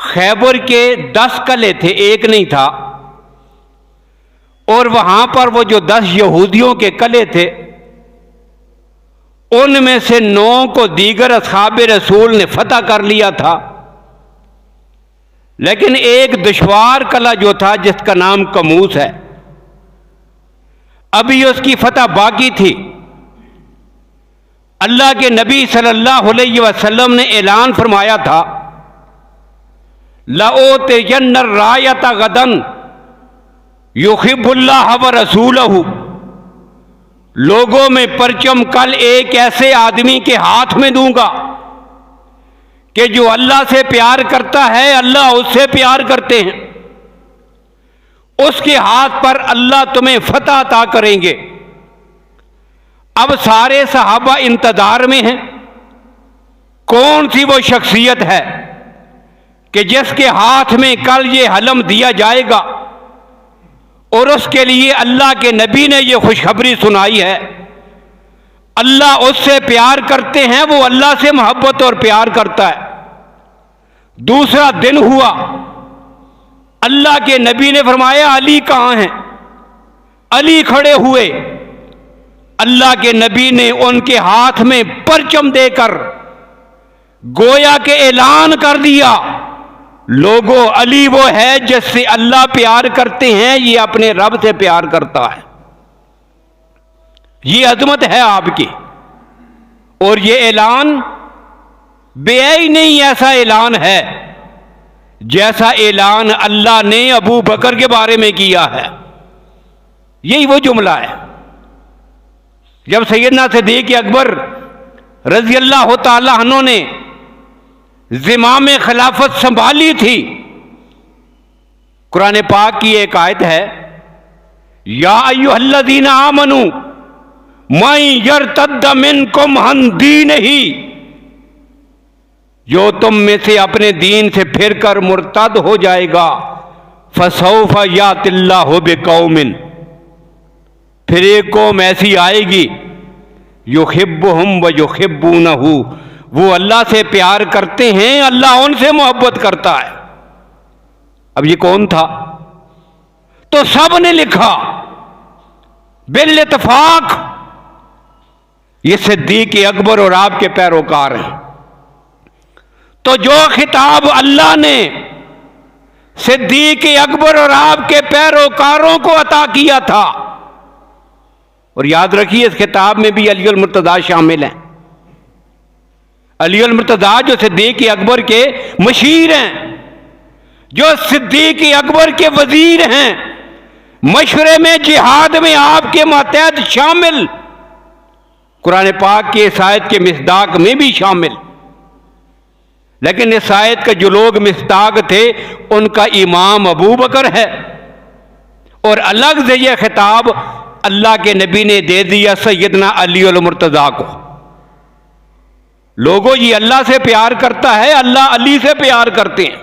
खैबर के 10 किले थे, एक नहीं था। और वहां पर वो जो 10 यहूदियों के किले थे, उनमें से 9 को दीगर असहाब रसूल ने फतह कर लिया था। लेकिन एक दुश्वार किला जो था, जिसका नाम कमूस है, अभी उसकी फतह बाकी थी। अल्लाह के नबी सल्लल्लाहु अलैहि वसल्लम ने ऐलान फरमाया था, लओतयन्न रायत गदन युहिब्बुल्लाह व रसूलहु। लोगों में परचम कल एक ऐसे आदमी के हाथ में दूंगा कि जो अल्लाह से प्यार करता है, अल्लाह उससे प्यार करते हैं, उसके हाथ पर अल्लाह तुम्हें फतह अता करेंगे। अब सारे सहाबा इंतजार में हैं, कौन सी वो शख्सियत है कि जिसके हाथ में कल ये हलम दिया जाएगा। और उसके लिए अल्लाह के नबी ने ये खुशखबरी सुनाई है, अल्लाह उससे प्यार करते हैं, वो अल्लाह से मोहब्बत और प्यार करता है। दूसरा दिन हुआ, अल्लाह के नबी ने फरमाया अली कहां हैं। अली खड़े हुए, अल्लाह के नबी ने उनके हाथ में परचम देकर गोया के ऐलान कर दिया, लोगों अली वो है जिससे अल्लाह प्यार करते हैं, ये अपने रब से प्यार करता है। ये अजमत है आपकी। और ये ऐलान बेई नहीं, ऐसा ऐलान है जैसा ऐलान अल्लाह ने अबू बकर के बारे में किया है। यही वो जुमला है। जब सैयदना सिद्दीक़ अकबर रज़ी अल्लाह ताला अन्हु ने ज़िमाम खिलाफत संभाली थी, कुरान पाक की एक आयत है, या अय्युहल्लज़ीना आमनू मन यर्तद्द मिनकुम अन दीनिही, जो तुम में से अपने दीन से फिरकर मुर्तद हो जाएगा, फसौफ यातिल्लाहु बिकौमिन, फिर एक कौम ऐसी आएगी, युहिब्बुहुम व युहिब्बूनहु, वो अल्लाह से प्यार करते हैं, अल्लाह उनसे मोहब्बत करता है। अब ये कौन था? तो सब ने लिखा बिल इत्तेफाक, ये सिद्दीक़ अकबर और आपके पैरोकार हैं। तो जो खिताब अल्लाह ने सिद्दीक़ अकबर और आपके पैरोकारों को अता किया था, और याद रखिए इस खिताब में भी अली अल मुर्तज़ा शामिल हैं। अली अल मुर्तज़ा जो सिद्दीक़ अकबर के मशीर हैं, जो सिद्दीक़ अकबर के वजीर हैं, मशवरे में जिहाद में आपके मातहत शामिल, कुरान पाक की इस आयत के मिस्दाक में भी शामिल। लेकिन इस आयत के जो लोग मिस्दाक थे, उनका इमाम अबू बकर है, और अलग से यह खिताब अल्लाह के नबी ने दे दिया सैयदना अली अल मुर्तज़ा को। लोगों, ये अल्लाह से प्यार करता है, अल्लाह अली से प्यार करते हैं।